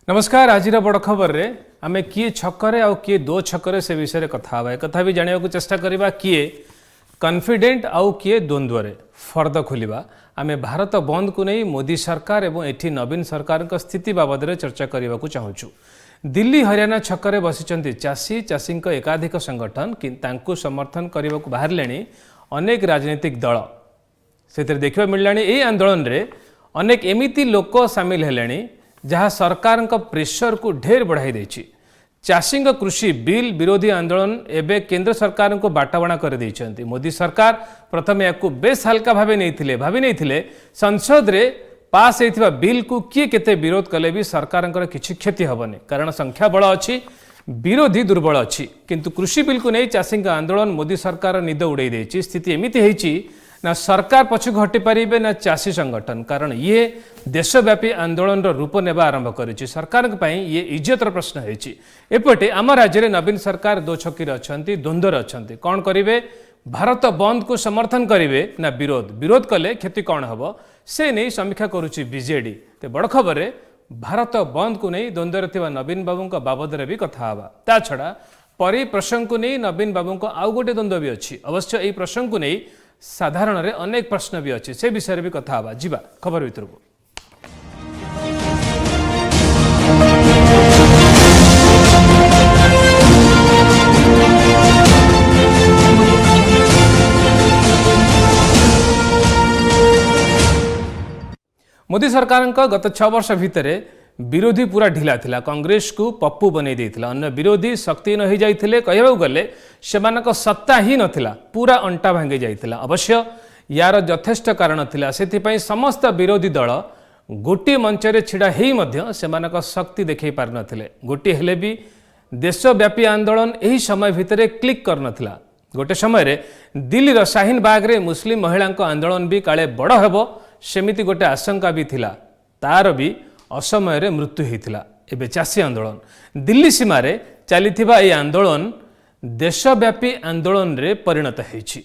नमस्कार। आज बड़ खबर रे आमे किए छकरे आउ किए दो छकरे से विषय रे कथा हवा कथा भी जानिया को चेष्टा करिबा किए कॉन्फिडेंट आउ किए द्वंद्व रे फर्द खोलिबा आमे भारत बंद को नहीं मोदी सरकार एवं एठी नवीन सरकार का स्थिति बाबद रे चर्चा करने को चाहूँ। दिल्ली हरियाणा छकरे बसिचंती चाषी चाषी एकाधिक संगठन कि तांकु समर्थन करने को बाहर अनेक राजनीतिक दल से देखा मिलला। यही आंदोलन रे अनेक एमिति लोक सामिल हेलेनी जहाँ सरकार का प्रेशर को ढेर बढ़ाई देछि। चाषी कृषि बिल विरोधी आंदोलन एवं केंद्र सरकार को बाटाबणा कर देइछंती। मोदी सरकार प्रथम या बेस हल्का भाभी नहीं संसद रे पास होता बिल को किए केते विरोध कले भी सरकार किछि क्षति हेबनी, कारण संख्या बल अच्छी विरोधी दुर्बल अच्छी। किंतु कृषि बिल को नहीं चाषी आंदोलन मोदी सरकार निद उड़ाई देछि। स्थिति एमिति हेछि ना सरकार पछक हटि पारिबे ना चाषी संगठन, कारण ये देशव्यापी आंदोलन रूप नेबा आरंभ करिछि। सरकार ये इज्जतर प्रश्न होइछि। एपटे आम राज्य में नवीन सरकार दो छकीर अछंती, द्वंद्वर अछंती। कौन करिवे? भारत बंद को समर्थन करिवे ना विरोध कले क्षति कौन हम से नहीं समीक्षा करुछि बीजेडी। तो बड़ खबर है भारत बंद को नहीं द्वंद्वर थिबा नवीन बाबू बाबद भी कथा हवा। ता छड़ा परी प्रसंग को नहीं नवीन बाबू आउ गोटे द्वंद्व भी अच्छी। अवश्य यही प्रसंग को नहीं साधारण रे अनेक प्रश्न भी अच्छी, से विषय भी कथा हवा। जीवा खबर भीतर को। मोदी सरकार का गत 6 वर्ष भितर विरोधी पूरा ढिला थिला। कांग्रेस को पप्पू बनै देथिला। अन्य विरोधी शक्तिहीन हो जाइथिले। कहबा गले सेमानक सत्ता ही नथिला, पूरा अंटा भांगी जाइथिला। अवश्य यार यथेष्ट कारण थिला। सेथिपई समस्त विरोधी दल गोटी मंच रे छिड़ा हेई मध्य सेमानक शक्ति देखै पार नथिले। गोटी हेले भी देशव्यापी आंदोलन एही समय भितर क्लिक कर नथिला। गोटे समय रे दिल्लीर शाहीन बाग रे मुस्लिम महिला आंदोलन भी काले बड़ हेबो सेमिति गोटे आशंका भी थिला। तार भी असमय रे मृत्यु होता। एबे चाषी आंदोलन दिल्ली सीमार चलीथिबा ए आंदोलन देशव्यापी आंदोलन रे परिणत होइछि।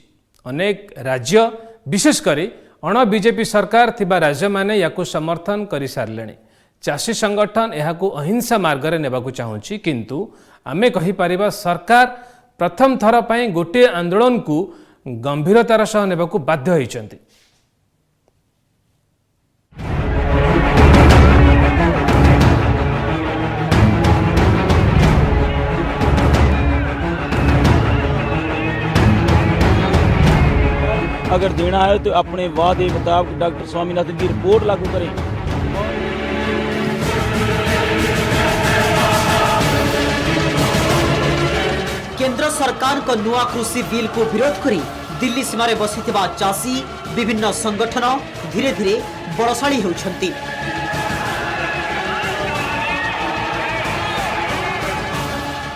अनेक राज्य विशेषकर अण बीजेपी सरकार थिबा राज्य माने याकु समर्थन करि सारलेनी। चाषी संगठन याकु अहिंसा मार्ग रे नेबाकु चाहूछि, किंतु आमे कहि परिबा सरकार प्रथम थर पई गोटे आंदोलन को गंभीरतार सह नेबाकु बाध्य होइछन्ति। अगर देना है तो अपने वादे मुताबिक डॉक्टर स्वामीनाथन की रिपोर्ट लागू करें। केंद्र सरकार को नुआ कृषि बिल को विरोध करी दिल्ली सीमार बसिथिबा चाषी विभिन्न संगठन धीरे धीरे बड़शाड़ी होउछंती।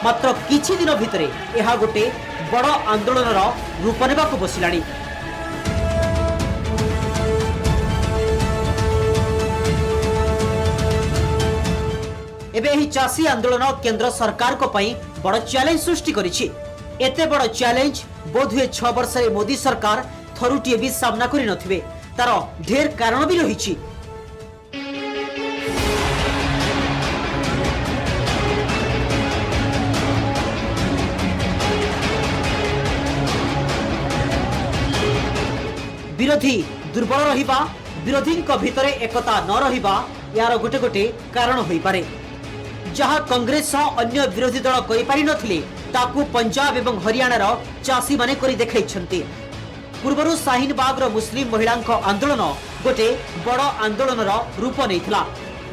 मात्र किछि दिन भितरे यह गोटे बड़ आंदोलन रूप नेबाकु बसिलाणी। एबे ही चाषी आंदोलन केंद्र सरकार को पई बड़ चैलेंज सृष्टि करिछि। एते बड़ चैलेंज बोधुए 6 वर्ष रे मोदी सरकार थरुटिए भी सामना करि नथिबे। तार ढेर कारण भी रहिछि। विरोधी दुर्बल रहिबा, विरोधी भितरे एकता न रहिबा यार गोटे गोटे कारण होई पारे। जहाँ कांग्रेस अन्य विरोधी दल करि पारि नथिले ताकू पंजाब एवं हरियाणार चाषी माने करि देखाइछन्ति। पूर्वरु शाहीन बाग मुस्लिम महिला आंदोलन गोटे बड़ आंदोलन रूप नैथिला,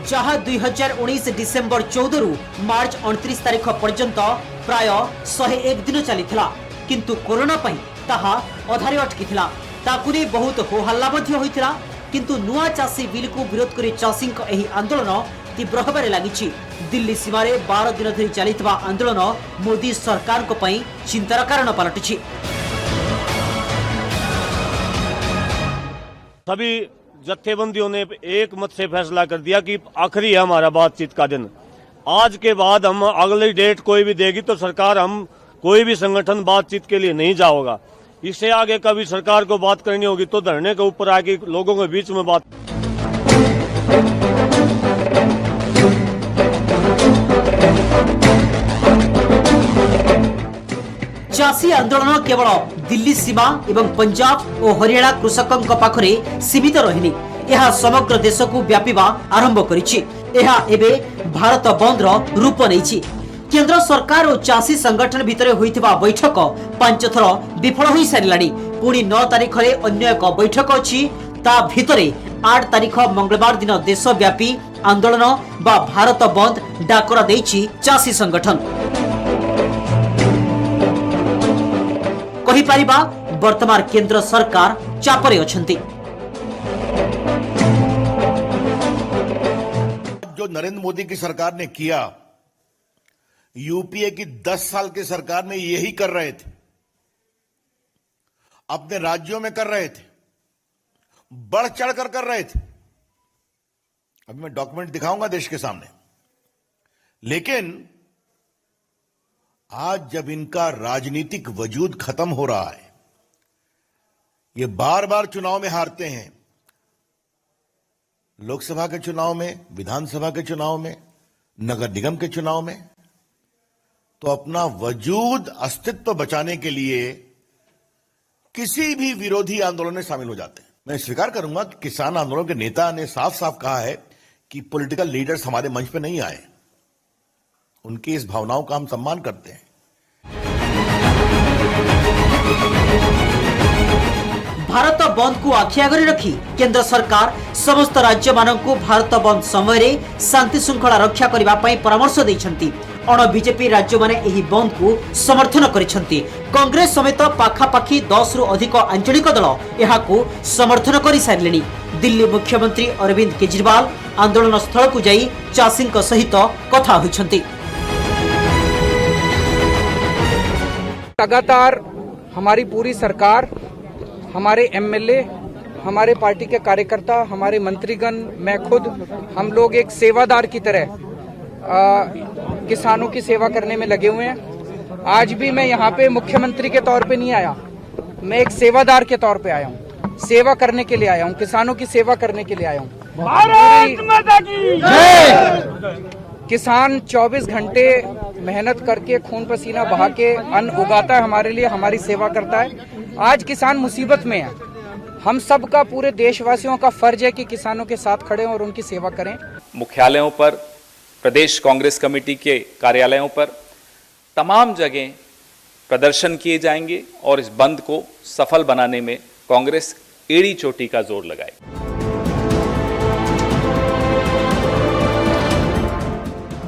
जहाँ 2019 डिसेंबर 14 रु मार्च 29 तारिख पर्यंत प्राय 101 दिन चलीथिला। किंतु कोरोना पई ताहा अधारे अटकीथिला। ताकू ने बहुत होहल्ला मध्य होइथिला। किंतु नुआ चाषी बिल को विरोध करी चाषी एही आंदोलन तीव्र होबारे लागिछि। दिल्ली सीमारे 12 दिन धरि चलितबा आंदोलन मोदी सरकार को पई चिंतार कारण पलटिछि। सभी जत्थेबंदियों ने एक मत से फैसला कर दिया कि आखिरी है हमारा बातचीत का दिन। आज के बाद हम अगली डेट कोई भी देगी तो सरकार हम कोई भी संगठन बातचीत के लिए नहीं जाओगा। इससे आगे कभी सरकार को बात करनी होगी तो धरने के ऊपर आके लोगों के बीच में बात। चाषी आंदोलन केवल दिल्ली सीमा एवं पंजाब और हरियाणा कृषकों पाखरे सीमित रहिनी, यह समग्र देश को व्यापीबा आरंभ करिछि। यह एबे भारत बंद रूप नहीं। केंद्र सरकार और चाषी संगठन भितर होइथिबा बैठक 5 थर विफल होई सारिलानी। पुणी 9 तारिख रे अन्य एक बैठक अछि। ता भितरे 8 तारिख मंगलवार दिन देशव्यापी आंदोलन बा भारत बंद डाकरा देइछि चाषी संगठन। कहि परिबा वर्तमान केंद्र सरकार चापरे अछंती। जो नरेंद्र मोदी की सरकार ने किया, यूपीए की 10 साल की सरकार में यही कर रहे थे, अपने राज्यों में कर रहे थे, बढ़ चढ़कर कर रहे थे। अभी मैं डॉक्यूमेंट दिखाऊंगा देश के सामने। लेकिन आज जब इनका राजनीतिक वजूद खत्म हो रहा है, ये बार बार चुनाव में हारते हैं, लोकसभा के चुनाव में, विधानसभा के चुनाव में, नगर निगम के चुनाव में, तो अपना वजूद अस्तित्व बचाने के लिए किसी भी विरोधी आंदोलन में शामिल हो जाते हैं। मैं स्वीकार करूंगा कि किसान आंदोलन के नेता ने साफ साफ कहा है कि पॉलिटिकल लीडर्स हमारे मंच पे नहीं आए। उनकी इस भावनाओं का हम सम्मान करते हैं। भारत बंद को आखि आगरे रखी केंद्र सरकार समस्त राज्य मानक भारत बंद समय रे शांति श्रृंखला रक्षा करने पर परामर्श देइछंती। अण बीजेपी राज्य माने एही बंद को समर्थन करिछंती। कांग्रेस समेत पाखापाखी 10 रु अधिक आंचलिक दल यहाकू समर्थन करि सारिलेनी। दिल्ली मुख्यमंत्री अरविंद केजरीवाल आंदोलन स्थल को जाई चाषी सहित कथा होइछंती। लगातार हमारी पूरी सरकार, हमारे एमएलए, हमारे पार्टी के कार्यकर्ता, हमारे मंत्रीगण, मैं खुद, हम लोग एक सेवादार की तरह किसानों की सेवा करने में लगे हुए हैं। आज भी मैं यहाँ पे मुख्यमंत्री के तौर पे नहीं आया, मैं एक सेवादार के तौर पे आया हूँ, सेवा करने के लिए आया हूँ, किसानों की सेवा करने के लिए आया हूँ। भारत माता की जय। किसान 24 घंटे मेहनत करके खून पसीना बहा के अन्न उगाता है हमारे लिए, हमारी सेवा करता है। आज किसान मुसीबत में है, हम सब का, पूरे देशवासियों का फर्ज है कि किसानों के साथ खड़े और उनकी सेवा करें। मुख्यालयों पर, प्रदेश कांग्रेस कमेटी के कार्यालयों पर, तमाम जगह प्रदर्शन किए जाएंगे और इस बंद को सफल बनाने में कांग्रेस एड़ी चोटी का जोर लगाएगी।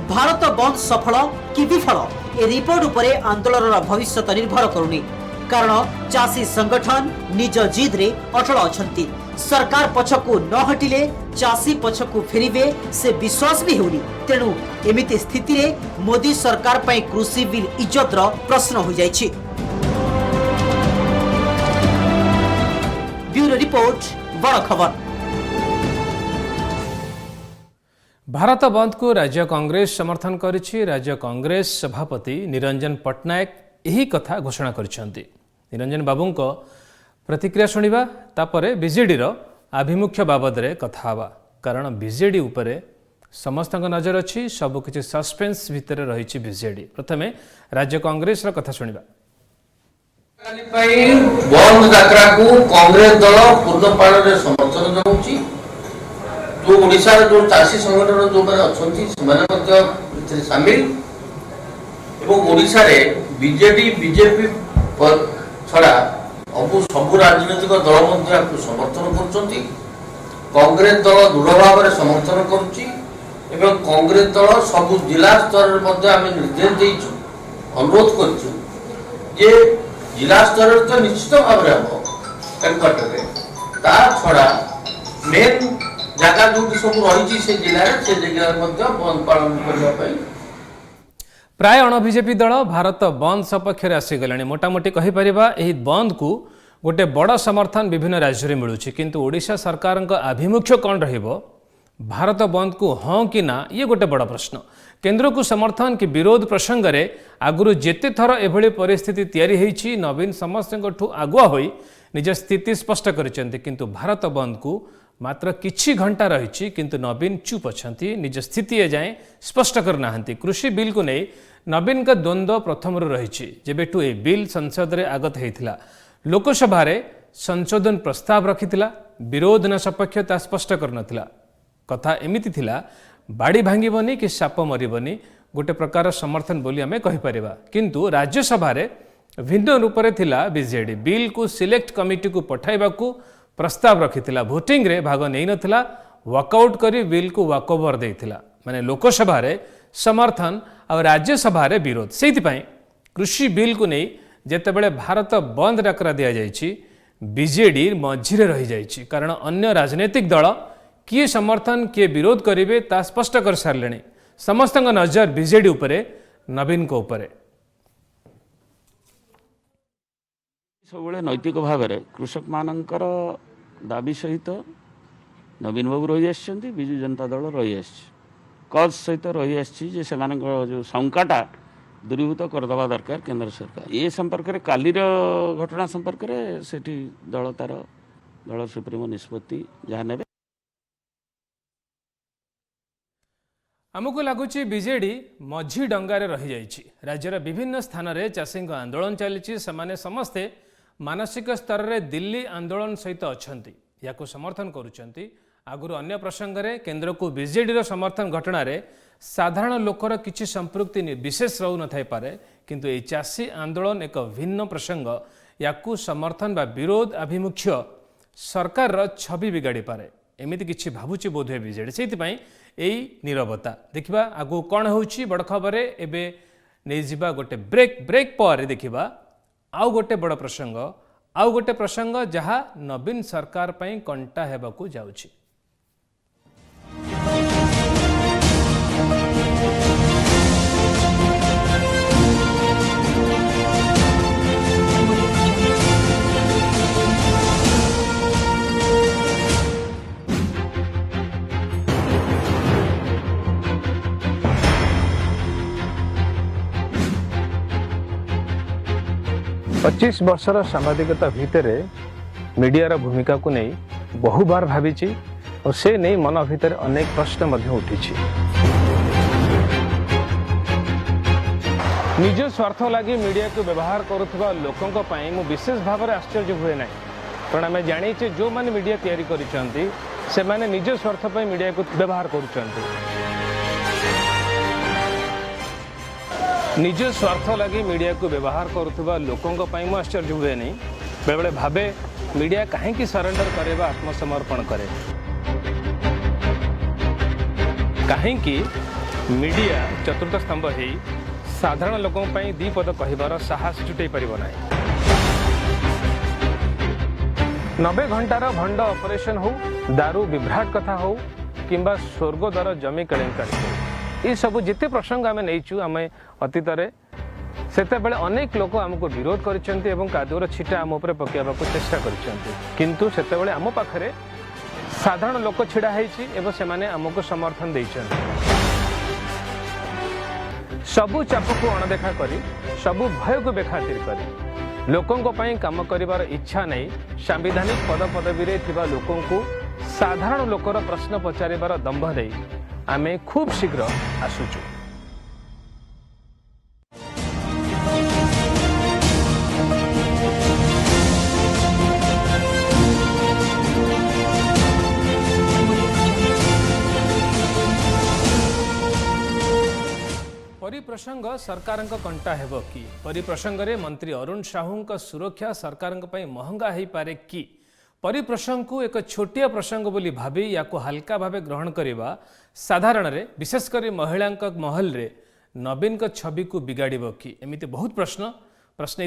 भारत बंद सफल कि विफल ए रिपोर्ट उपरे आंदोलन भविष्य निर्भर करुनी। कारण चाषी संगठन निज जिद रे अटल अछंती। सरकार पछकू न हटिले चाषी पछकू फेरिबे से विश्वास भी होनी। तेणु एमिति स्थिति रे मोदी सरकार पई कृषि बिल इज्जतर प्रश्न हो जायछि। ब्यूरो रिपोर्ट, बड़ खबर। भारत बंद को राज्य कांग्रेस समर्थन करिछि। राज्य कांग्रेस सभापति निरंजन पट्टनायक यही कथा घोषणा करिसेंती। निरंजन बाबू को प्रतिक्रिया शुणिबा, तापरे बीजेडी रो आभिमुख्य बाबद रे कथा हवा। कारण बीजेडी उपरे समस्त नजर अच्छी, सबकिछि सस्पेंस भितर रही बीजेडी। प्रथमे राज्य कांग्रेस रो कथा शुणिबा। बंद डाकरा को कांग्रेस दल पूर्णपाण रे समर्थन दउछि। जो ओडिशा रे जो चाषी संगठन जो माने अछंती सेमाने मध्य शामिल, एवं ओडिशा रे बीजेडी बीजेपी छड़ा अबु सबु राजनीतिक दल मध्य समर्थन करुछंती। कांग्रेस दल दृढ़ भाव में समर्थन करुछि एवं कांग्रेस दल सबु जिला स्तर रे मध्य आमे निर्देश देइछु, अनुरोध करछु जे जिला स्तर रे तो निश्चित भाव रे हम हेडक्वार्टर रे, ता छड़ा मेन जगह जो सब रही से जिला रे से जगह मध्य बंद पालन करबा पई प्राय अण बीजेपी दल भारत बंद सपक्ष आसीगले। मोटामोटी कहीपर यही बंद को गोटे बड़ समर्थन विभिन्न राज्य में मिलूँ, किंतु ओडिशा सरकार आभिमुख्य कौन रहिबो भारत बंद को हाँ कि ना, ये गोटे बड़ प्रश्न। केंद्र को समर्थन कि विरोध प्रसंग में आगुरी जेते थर एभली परिस्थिति तैयारी होईछि, नवीन समस्त आगुआ होई निज स्थिति स्पष्ट करिसेंती, किंतु भारत बंद को मात्र किछि घंटा रही, किंतु नवीन चुप अच्छा, निज स्थिति एजाएं स्पष्ट करना। कृषि बिल को नहीं नवीन का द्वंद्व प्रथम रही जेबेठू ए बिल संसद में आगत होता लोकसभा संशोधन प्रस्ताव रखिथिला विरोध न सपक्ष ता स्पष्ट करनथिला कथा एमिति थिला बाड़ी भांगिबनी कि साप मरिबनी गोटे प्रकार समर्थन बोली आमे कहि परिबा किंतु राज्यसभा रे भिन्न रूप रे थिला बीजेडी बिल को सिलेक्ट कमिटी को पठाइबा को प्रस्ताव रखिथिला भोटिंग रे भाग नै नथिला वॉकआउट करी बिल को वॉकओवर देथिला माने लोकसभा रे समर्थन और राज्यसभा रे विरोध सेति पई कृषि बिल को नै जेतेबेले भारत बंद डाकरा दिया जायछि बीजेडी मझिरे रही जायछि कारण अन्य राजनीतिक दल किए समर्थन किए विरोध करेंगे ता स्पष्ट कर सारे समस्त नजर बीजेडी उपरे नवीन को उपरे सब नैतिक भाव में कृषक मानकर दाबी सहित नवीन बाबू रही आसछन्ति बिजु जनता दल रही आसछि कज सहित रही आसछि जे सेमानक जो शंकाटा दूरीभूत करदवा दरकार केंद्र सरकार ये संपर्क में कालीर घटना संपर्क में सेठी दल तार दल सुप्रीमो निष्पत्ति जहाँ ने आमको लगुच बीजेडी मझी डंगारे रही जाइछि राज्यर विभिन्न स्थान में चाषी आंदोलन चली समस्ते मानसिक स्तर में दिल्ली आंदोलन सहित अच्छा या समर्थन करुँच आगुरी अन्य प्रसंग में केन्द्र को बीजेडी समर्थन घटना रे साधारण लोकर किछि संपृक्ति विशेष रहू न थाई पारे किंतु ए चाषी आंदोलन एक भिन्न प्रसंग याकू समर्थन बा विरोध आभिमुख्य सरकार रो छवि बिगाड़ी पारे एमिति किछि भाबुची बोधे बीजेडी सेतिपई एई नीरवता देखिबा आगु कोन होउची बड़ खबर एबे नै जिबा गोटे ब्रेक पर देखिबा आउ गोटे बड़ प्रसंग जहा नवीन सरकार पई कंटा हेबाकू जाउची। 25 वर्षर सांबादिकता भितर मीडिया भूमिका को नहीं बहु बार भावी और से नहीं मन भितर अनेक प्रश्न उठी निज स्वार्थ लगी मीडिया को व्यवहार करुवा लोकों मु विशेष भाव में आश्चर्य हुए ना कारण आम जाचे जो मैंने मीडिया तैयारी करिसेंती से माने निज स्वार्थ पर मीडिया को व्यवहार करुचंती निज स्वार्थ लगी मीडिया को व्यवहार करुवा लोकों मु आश्चर्य हुए नहीं बेले बेले भावे मीडिया कहीं सरेंडर करे आत्मसमर्पण करे कहीं मीडिया चतुर्थ स्तंभ है साधारण लोकों दी पद कहबार साहस जुटे पारिबो नाही 90 घंटार भंड ऑपरेशन हो दारू विभ्राट कथा हो किंबा स्वर्गद्वार जमी केलेंकारी हो ये सब जिते प्रसंग आम नहींचु आम अतीत सेते बेले अनेक लोक आमको विरोध करिसेंती एवं कादुर छिटा आम उपर पकेबाकू चेष्टा करिसेंती किंतु सेते बेले आम पाखरे साधारण लोक छिड़ा हेछि एवं से माने आमको समर्थन देइछन्ती सबु चाप को अणदेखा करी सबु भय को बेखातिर करी लोकों काम करिवार इच्छा नहीं सांविधानिक पद पदवी थिबा लोकों को साधारण लोकर प्रश्न पचारिबार दंभ दे आमे खूब शीघ्र आसुचु। परिप्रसंग सरकार कंटा हेब कि परिप्रसंग रे मंत्री अरुण साहू का सुरक्षा सरकार महंगा हो पारे कि परिप्रसंग को एक छोटिया प्रसंग बोली भावी या हल्का भावे ग्रहण करवा साधारण रे विशेषकर महिला महल रे नवीन का छवि को बिगाड़ कि एमती बहुत प्रश्न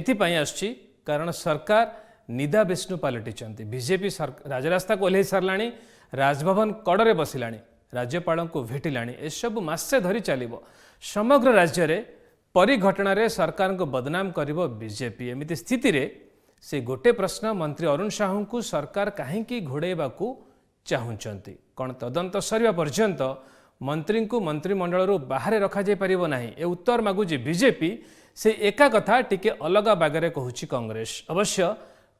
ये आसछि कारण सरकार निदा विष्णु पलटि बीजेपी राजरास्ता को ओह्लै सारा राजभवन कड़े बसिला राज्यपाल को भेटिला एसबू मासे धरी चलो समग्र राज्य रे परिघटना रे सरकार को बदनाम करिवो बीजेपी एमिति स्थिति रे से गोटे प्रश्न मंत्री अरुण साहू को सरकार कहीं घोड़ेबाकू चाहूँचंती कौन तदंत सरिया पर्यंत मंत्री को मंत्रिमंडल बाहर रखा जाय परिबो नाही ए उत्तर मागुची बीजेपी से एका कथा टिके अलगा बागरे कहूची कांग्रेस अवश्य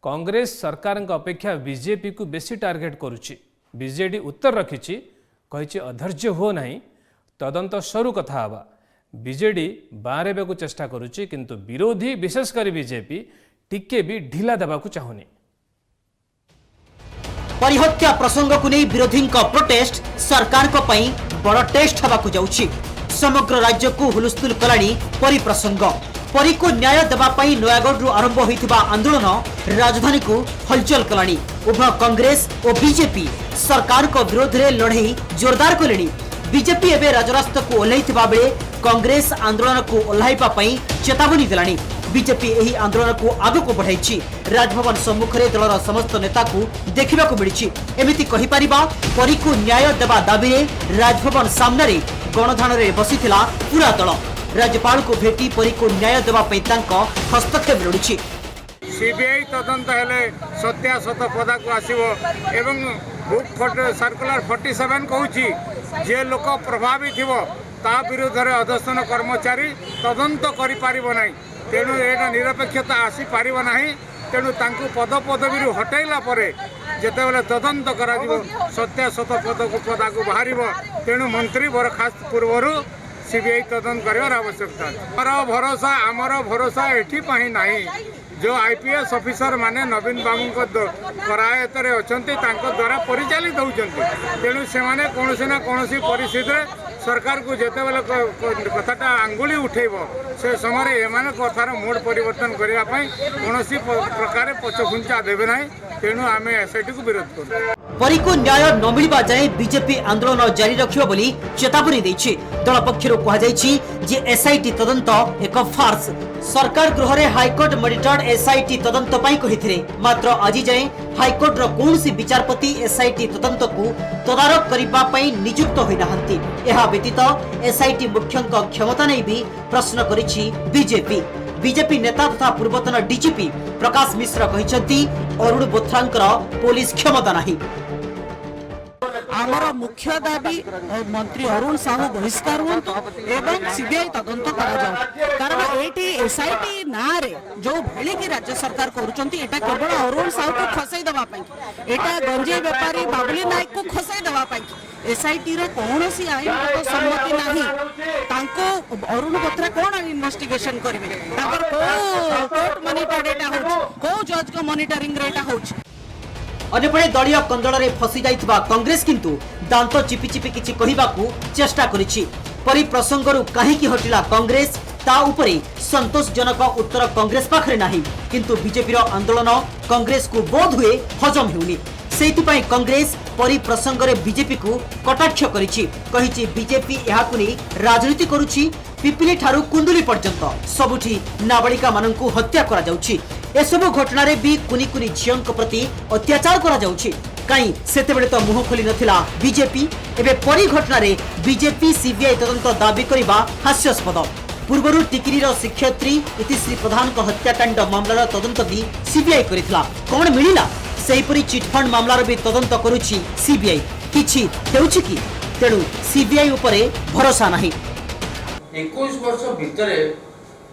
कांग्रेस सरकार अपेक्षा बीजेपी को बेसी टार्गेट करुची बीजेडी उत्तर रखिची कहिची अधैर्य हो नाही तदंत सरू कथा हवा बीजेडी बारेबा चेष्टा करुच्ची किंतु विरोधी विशेषकर बीजेपी टिके भी ढिला देवाकू चाहुनी। परिहत्या प्रसंग को नहीं विरोधी प्रोटेस्ट सरकार को पई बड़ टेस्ट हवाकू जाउछि। समग्र राज्य को हुलस्थुल कलानी परी प्रसंग। परी को न्याय देवा पई नयागढ़ आरंभ होइथिबा आंदोलन राजधानी को हलचल कलानी। उभय कांग्रेस और बीजेपी सरकार को विरोध रे लड़ाई जोरदार कलेनी। बीजेपी एवं राजरास्ता को ओह्लैथिबा बेले कांग्रेस आंदोलन को ओह्लैबा पई चेतावनी देलानी। बीजेपी यही आंदोलन को आगु को बढ़ाई। राजभवन सम्मुख में दलर समस्त नेता को देखा मिली। एमती कहीपरिबा परी को न्याय देवा दाबी में राजभवन सामने गणधान रे बसीथिला पूरा दल। राज्यपाल को भेटी परी को न्याय देवा हस्तक्षेप लोड़ी। सीबीआई तदंत हेले सत्यासत पदा को आसीबो एवं बुक सर्कुलर 47 कहूची जे लोक प्रभावित थिबो ता विरुद्ध रे अधस्तन कर्मचारी तदंत करि पारिबो नै। तेणु एटा निरपेक्षता आसी पारिबो नाही। तेणु तांकु पद पदवी हटाइला परे जेतेबेले तदंत करा जिवो सत्यासत पदा को बाहरिबो। तेणु मंत्री बरखास्त पूर्वरु सीबीआई तदंत करिवार आवश्यकता। आमर भरोसा एठी पाही नाही। जो आईपीएस ऑफिसर माने नवीन बाबू करायत द्वारा परिचालित होती। तेणु से कौन ना कौन परिस्थिति सरकार को जिते बेले कथाटा आंगुली उठेब से समय एम कथार मोड परिवर्तन करने कौन प्रकार पछघुंचा देवे ना। तेणु आम एसआईटी को विरोध कर परी को न्याय न मिलवा जाए बीजेपी आंदोलन जारी रखिबो बोली चेतावनी देछि। दल पक्षरु कहा जायछि जे एसआईटी तदंत एक फार्स। सरकार गृह रे हाईकोर्ट मॉनिटर्ड एसआईटी तदंत पई कहिथिले। मात्र आज जाए हाईकोर्ट रो कोनसी विचारपति एसआईटी तदंत को तदारक करिबा पई नियुक्त होई नाहंती। एहा व्यतीत एसआईटी मुख्यंक क्षमता नै भी प्रश्न करिछि बीजेपी। बीजेपी नेता तथा पूर्वतन डीजीपी प्रकाश मिश्र कहिसंती अरुण बोथ्रांकर पुलिस क्षमता नाही। आमर मुख्य दाबी मंत्री अरुण साहू बहिष्कार हुंतु एवं सीबीआई तदंत करा जाऊ। कारण एटी एसआईटी ना रे जो भेली की राज्य सरकार करूचंती एटा केवल अरुण साहू को खसाई देबा पई, एटा गंजे व्यापारी बाबुली नायक को खसाई देबा पई। एसआईटी रो कोनोसी आईन सम्मति नाही। तांको अरुण बोथ्रा कोन इन्वेस्टिगेशन करबे? ताकर को कोर्ट मॉनिटर डेटा हो को जज को मॉनिटरिंग रेटा हो। अन्यपटे दलीय कंदल में फसी जाइथिबा कांग्रेस किंतु दांत चिपि चिपि किछि कहिबाकू चेष्टा करिछि। परी प्रसंगरु काहेकि हटिला कांग्रेस ता उपरे संतोषजनक उत्तर कांग्रेस पाखरे नाही। किंतु बीजेपी रो आंदोलन कांग्रेस को बोध हुए हजम हेउनी। सेहितपई कांग्रेस परी प्रसंग रे बीजेपी को कटाक्ष करिछि। कहिछि बीजेपी एहाकु नै राजनीति करूछि। पिपिली ठारू कुंडुली पर्यंत सबुठी नाबालिका माननकु हत्या करा जाउछि। एसबु घटना रे भी कुनी कुनी झियंक प्रति अत्याचार करा जाउछि। काई सेतेबेले तो मुह खोली नथिला बीजेपी। एबे परी घटना रे बीजेपी सीबीआई तदंत दाबी करिबा हास्यास्पद। पूर्वरु टिकिरी रो शिक्षयित्री इतिश्री प्रधान को हत्याकांड मामलार तदंत भी सीबीआई करिथिला। कोन मिलिला? सेहीपरि चिटफंड मामलार भी तदंत करूछि सीबीआई। किछि हेउछि कि? तेणु सीबीआई उपरे भरोसा नाही। 21 वर्ष भितरे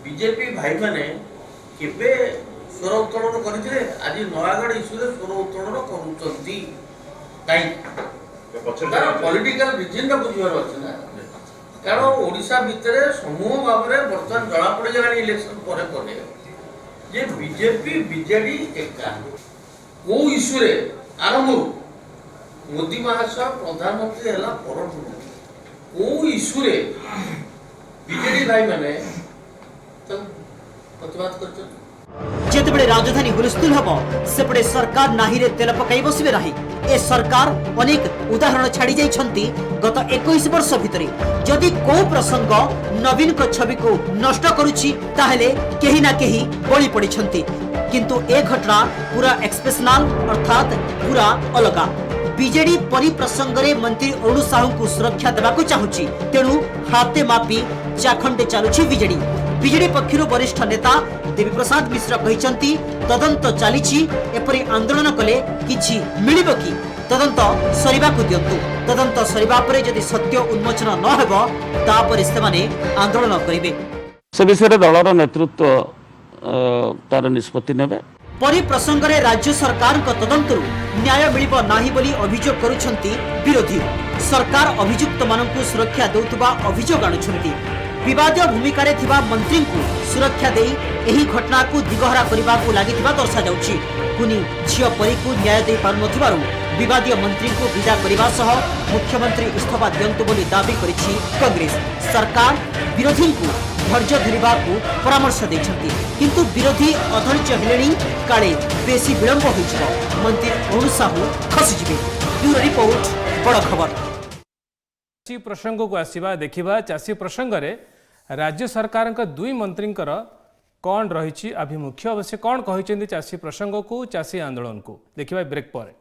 बीजेपी भाई माने केबे स्वर उत्तोलन करथिले? आज नयागढ़ इश्यू रे स्वर उत्तोलन करूचंती काई तार पॉलिटिकल रीजन का बुझिबार अछि ना। कारण ओडिशा भितरे समूह भाबरे वर्तमान जळा पड़े गलानी इलेक्शन परे परे जे बीजेपी बीजेडी एका को इश्यू रे आरंभ मोदी महाशय प्रधानमंत्री हला परठु को इश्यू रे बीजेडी भाई माने तो प्रतिवाद करछन। जेतेबेले राजधानी हुलस्थुल हबो सेपटे सरकार नाही रे तेल पकाई बसिबे नाही। ए सरकार अनेक उदाहरण छाड़ी जाइछंती गत 21 वर्ष भितरे। जदि को प्रसंग नवीन को छवि को नष्ट करूछि ताहेले केही ना केही बळी पड़िछंती। किंतु ए घटना पूरा एक्सप्रेशनल अर्थात पूरा अलगा। बीजेडी परी प्रसंग रे मंत्री अरुण साहू को सुरक्षा देबाकू चाहुछि। तेणु हाते मापी चाखंडे चालुछि बीजेडी। बीजेडी पक्षरु वरिष्ठ नेता देवी प्रसाद मिश्र कहिसंती तदंत चालिछि। एपरि आंदोलन कले किछि मिलिबो कि? तदंत सरिबाकू दियंतु। तदंत सरिबा परे जदि सत्य उन्मोचन न हेबो ता परे सेमाने आंदोलन करिवे। से विषय दलर नेतृत्व तार निष्पत्ति नेबे। परी प्रसंग रे राज्य सरकार को तदंतरु न्याय मिलिबो नाही बोली अभियोग करूछंती विरोधी। सरकार अभियुक्त माननकु सुरक्षा देउतबा अभियोग आनुछंती। विवादीय भूमिका थिबा मंत्री को सुरक्षा दे एही घटना को दिगहरा करबा को लागिथिबा दर्शा जाउछि। कुनी झियो परी को न्याय दे पारुनथिबारु विवादीय मंत्री को विदा करबा सह मुख्यमंत्री इस्तीफा दियंतु बोली दाबी करिछि कांग्रेस। सरकार विरोधी को धैर्य धरिबा को परामर्श दैछंती, किंतु विरोधी अधैर्य हेलेनी काले बेसी विलंब होइछो, मंत्री अरुण साहू खसिजिबे। ब्यूरो रिपोर्ट बड़ खबर। चाषी प्रसंग को आसवा देखा चाषी प्रसंग रे राज्य सरकार दुई मंत्री कौन रही आभिमुख्य अवश्य कौन कहते चाषी प्रसंग को चाषी आंदोलन को देखा ब्रेक पर।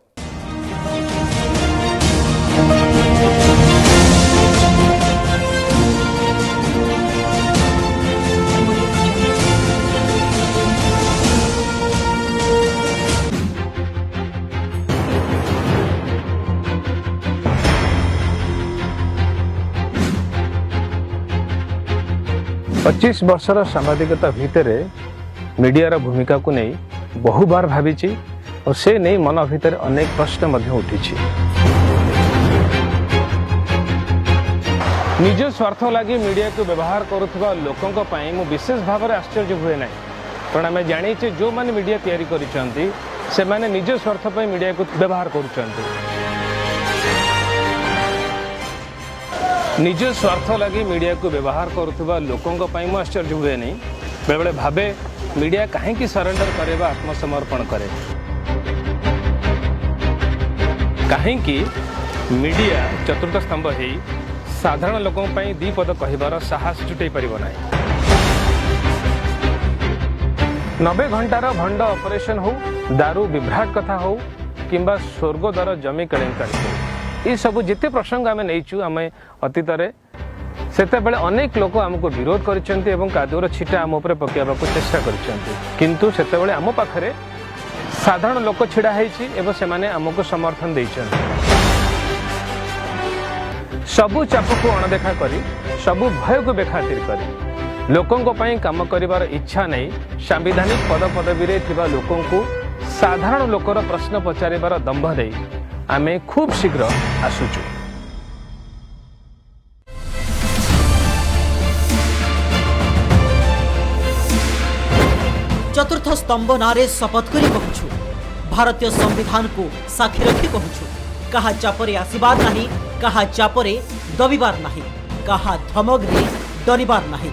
25 वर्षर सांबादिकता भितर मीडिया भूमिका को नहीं बहु बार भावी और से नहीं मन भितर अनेक प्रश्न उठी। निज स्वार्थ लगी मीडिया को व्यवहार करुवा लोकों मु विशेष भाव में आश्चर्य हुए ना, कारण आम जाचे जो मैंने मीडिया तैयारी करिसेंती से माने निज स्वार्थ पर मीडिया को व्यवहार करुचंती। निज स्वार्थ लगी मीडिया को व्यवहार करुवा लोकों मु आश्चर्य हुए नहीं, बेले बेले भावे मीडिया कहीं सरेंडर करे आत्मसमर्पण करे, कहीं मीडिया चतुर्थ स्तंभ है साधारण लोकों दी पद कहबार साहस जुटे पारिब ना। 90 घंटार भंड ऑपरेशन हो, दारू विभ्राट कथा हो किंबा स्वर्गद्वार जमी केलेंकारी हो, ये सब जिते प्रसंग आम नहीं आम अतीत सेते बेले अनेक लोक आमको विरोध करिसेंती एवं कादुर छिटा आम उपर पकेबाकू चेष्टा करिसेंती, किंतु सेते बेले आम पाखरे साधारण लोक छिड़ा हेछि एवं से माने आमको समर्थन दैछंती। सबु चाप को अणदेखा करी सबु भय को बेखातिर करी लोकों पाई काम करिवार इच्छा नहीं सांविधानिक पद पदवी रे थिबा लोकों को साधारण लोकर प्रश्न पचारिबार दंभ दे आमे खूब शीघ्र आसुचु। चतुर्थ स्तंभ नारे शपथ करी कहूछु, भारतीय संविधान को साक्षी रखी कहूछु, कहा चापरे आसीबार नहीं, कहा चापरे दबिबार नहीं, कहा धमक रे डरिबार नहीं।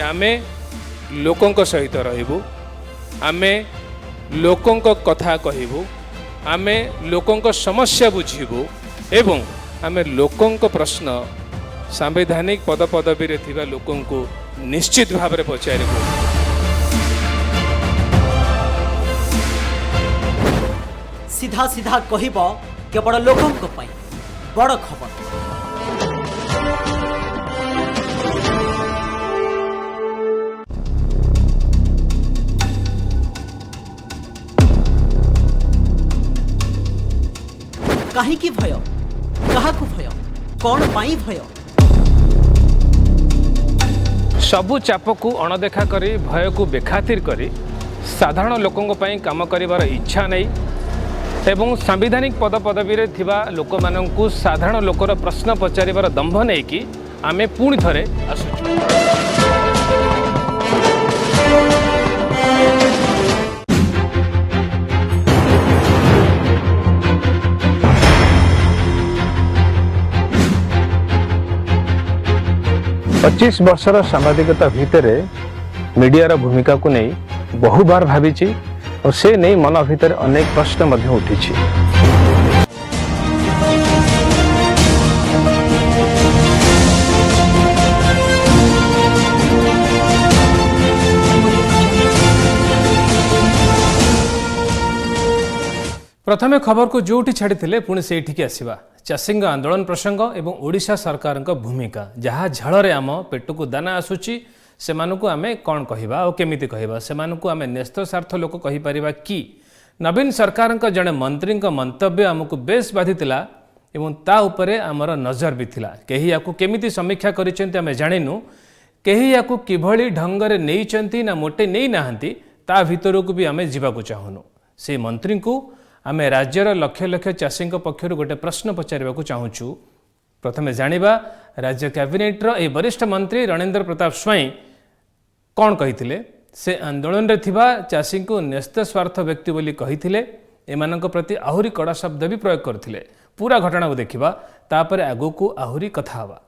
आमे लोकों सहित रहबू, आमे लोकों कथा कहबू, आमे लोकों समस्या बुझीबू एवं आमे लोकों प्रश्न सांविधानिक पद पदवी रे थिबा लोकों को निश्चित भाव में पचारिबू। सीधा सीधा कहब केवल लोकों पाई बड़ खबर। कहीं भय, क्या भय, कौन पाई भय? सबु चाप को अणदेखा करी भय को बेखातिर करी साधारण लोकों पाई काम करिवार इच्छा नहीं एवं सांविधानिक पद पदवी रे थिबा लोक माननकु साधारण लोकर प्रश्न पचारिबार दंभ नहीं कि आमे पुणी थरे आसुचु। पच्चीस वर्षर सांबादिकता भितर मीडिया भूमिका को नहीं बहु बार भावी और से नहीं मन भितर अनेक प्रश्न उठी। प्रथमे खबर को जोटी छाड़ी पुणी से आसवा चाषी आंदोलन प्रसंग एवं ओडिशा सरकार भूमिका जहाँ झाड़े आम पेट को दाना आसूची से आम कौन कहवा और केमिति कहवा से आम न्यस्त स्वार्थ लोक कहीपर कि नवीन सरकार जड़े मंत्री मंतव्य आमको बेस बाधिला एवं ता उपरे आमर नजर भी थिला। कहीं या केमिति समीक्षा करिसेंती आमे जानिनु, कहीं या किभली ढंगरे नेइचंती ना मोटे नहीं नाहंती ता भितरकू भी आमे जीवाकू चाहुनु। से मंत्री को आमे राज्यर लक्ष लक्ष चाषी पक्षर गोटे प्रश्न पचारिबाकू चाहूचु प्रथमे जानिबा राज्य कैबिनेटर ए वरिष्ठ मंत्री रणेंद्र प्रताप स्वाई कौन कही से आंदोलन रे थिबा चाषी को न्यस्त स्वार्थ व्यक्ति बोली कही एमानक प्रति आहुरी कड़ा शब्द भी प्रयोग करथिले। पूरा घटना को देखिबा तापर आगो को आहुरी कथा हवा।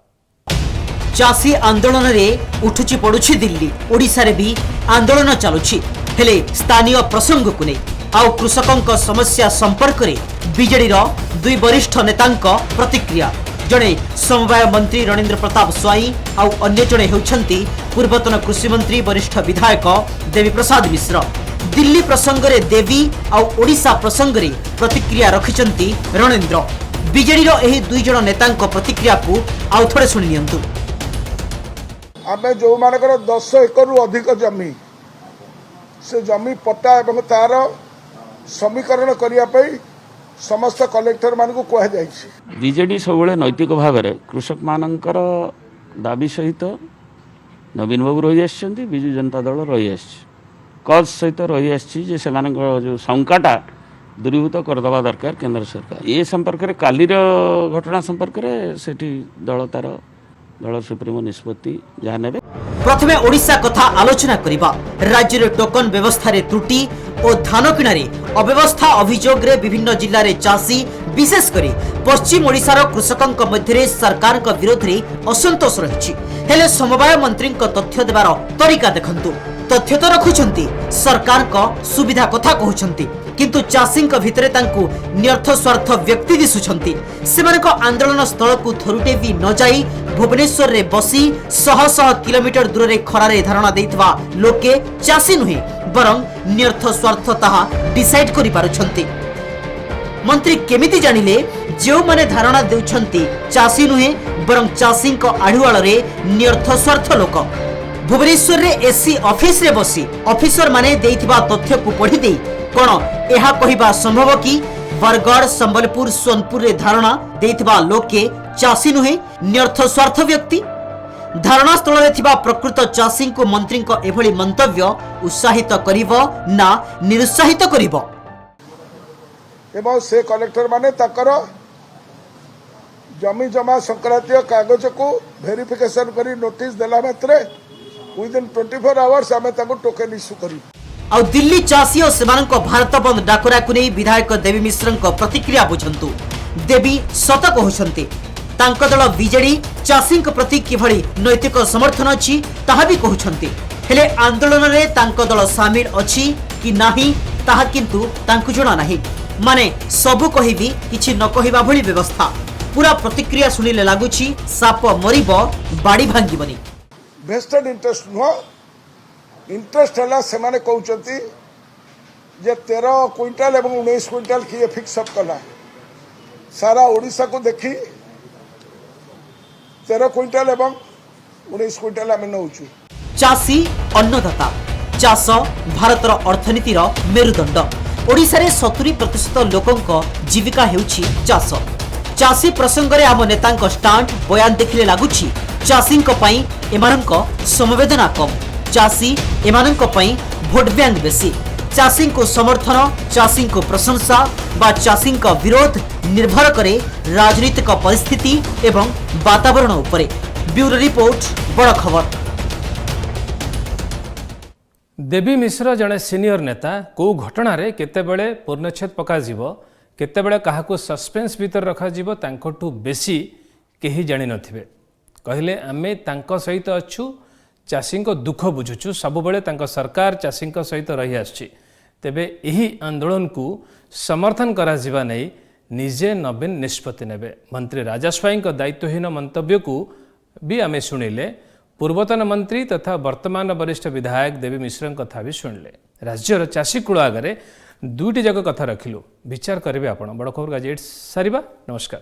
चाषी आंदोलन रे उठुची पड़ुछि दिल्ली, ओडिशा रे भी आंदोलन चलुछि। हेले स्थानीय प्रसंग को नहीं आउ कृषकों समस्या संपर्क रे बीजेडी रो दुई वरिष्ठ नेतांक प्रतिक्रिया। जड़े समवाय मंत्री रणेंद्र प्रताप स्वाई आउ अन्य जड़े होउछंती पूर्वतन कृषि मंत्री वरिष्ठ विधायक देवी प्रसाद मिश्र। दिल्ली प्रसंग रे देवी आउ ओडिशा प्रसंग रे प्रतिक्रिया रखिछंती रणेंद्र। बीजेडी रो एही दुई जण नेतांक प्रतिक्रिया को आउ थोड़े सुनि नियंतु। आमे जो मानकर 10 एकरु अधिक जमी से जमी पट्टा एवं तार समीकरण करिया पई समस्त कलेक्टर मान को कह जाय छी। बीजेडी सब नैतिक भाव में कृषक मानकर दाबी सहित नवीन बाबू रही आछंती, बिजू जनता दल रही आछि, कज सहित रही आछि जे सेमानकर जो शंकाटा दूरीभूत करदवा दरकार केंद्र सरकार। ये संपर्क में कालीर घटना संपर्क में सेठी दल सुप्रीमो निष्पत्ति जहाँ ने। प्रथमे ओडिशा कथा आलोचना करिबा। राज्य रे टोकन व्यवस्था रे त्रुटि और धान किणारे अव्यवस्था अभियोग रे विभिन्न जिल्ला रे चाषी विशेष करी पश्चिम ओडिशार कृषकों मध्य सरकार विरोध रे असंतोष रही। हेले समवाय मंत्री तथ्य देवार तरीका देखंतु। तथ्य तो रखुछंती, सरकार का सुविधा कथा कहउछंती, किंतु चाषी भितरे तांकु न्यर्थ स्वार्थ व्यक्ति दिसुछंती। सेमानक आंदोलन स्थल को थरुटे भी न जाई भुवनेश्वर रे बसी शह शह किलोमीटर दूर रे खरारे धारणा देइतवा लोके चाषी नुहे बरं न्यर्थ स्वार्थ ताहा डिसाइड करि पारुछंती। मंत्री केमिति जानिले जो माने धारणा देउछंती चाषी नुहे बरं चाषी आढ़ुआल रे न्यर्थ स्वार्थ लोक। भुवनेश्वर रे एससी ऑफिस रे बसी ऑफिसर माने देइथिबा तथ्य को पढ़ी दे कोन एहा कहिबा संभव कि बरगढ़ संबलपुर सोनपुर रे धारणा देइथिबा लोके चाषी नुहे न्यर्थ स्वार्थ व्यक्ति। धारणा स्थल रे थिबा प्रकृत चाषी को मंत्री को एभली मंतव्य उत्साहित करिवो ना निरुत्साहित करिवो। एवं से कलेक्टर माने तकर जमी जमा संक्रांतीय कागज को वेरिफिकेशन करी नोटिस देला मात्रे विदिन 24 आवर्स आमे ताको टोकन इश्यू करी। आ दिल्ली चाषी और सेमानक भारत बंद डाकरा को नहीं विधायक देवी मिश्र प्रतिक्रिया बुझंतु। देवी सत कहउछंती तांक दल बीजेडी चाषी प्रति किभली नैतिक समर्थन अछि ताहा भी कहउछंती। हेले आंदोलन रे तांक दल शामिल अछि कि नाही ताहा किंतु तांकु जणा नाही। माने सबु कहिबी किछि न कहिबा भली व्यवस्था। पूरा प्रतिक्रिया सुनिले लागुछि साप मरिबो बाड़ी भांगिबनी। वेस्टेड इंटरेस्ट नो इंटरेस्ट हला से माने कहउछंती जे 13 क्विंटल एवं 19 क्विंटल किए फिक्स अप कला सारा ओडिशा को देखी 13 क्विंटल एवं 19 क्विंटल आमे नउछु। चाषी अन्नदाता चाष भारतर अर्थनीतिर मेरुदंड। ओडिशा रे 70% लोकंक जीविका हेउछि चाष। चाषी प्रसंग रे आम नेतांक स्टांड बयान देखिले लागुछि चाषींक पई एमानंक समवेदना कम, चाषी एमानंक पई भोट बैंक बेसी। चाषी को समर्थन चाषी को प्रशंसा बा चाषी का विरोध निर्भर करे राजनीतिक परिस्थिति एवं वातावरण उपरे। ब्यूरो रिपोर्ट बड़ खबर। देवी मिश्र जड़े सीनियर नेता को घटना रे केतेबेले पूर्णच्छेद पकाजिब केतेबेले काहाको सस्पेंस भीतर रखाजिब तांकोठू बेसी केही जानि नथिबे। कहले आमे तांको सहित अछु, चाषी को दुख बुझुछु, सबुबेले तांको सरकार चाषी सहित रही आछि। तेबे एही आंदोलन को समर्थन करा जिबा नै निजे नवीन निष्पत्ति नेबे। मंत्री राजा स्वाई दायित्वहीन मंतव्य को भी आमे शुणिले। पूर्वतन मंत्री तथा वर्तमान वरिष्ठ विधायक देवी मिश्र कथा भी शुणिले। राज्यर चाषी कूल आगे दुईटी जाक कथा रखिलु, विचार करेंगे आपण। बड़ खबर आज सारिबा। नमस्कार।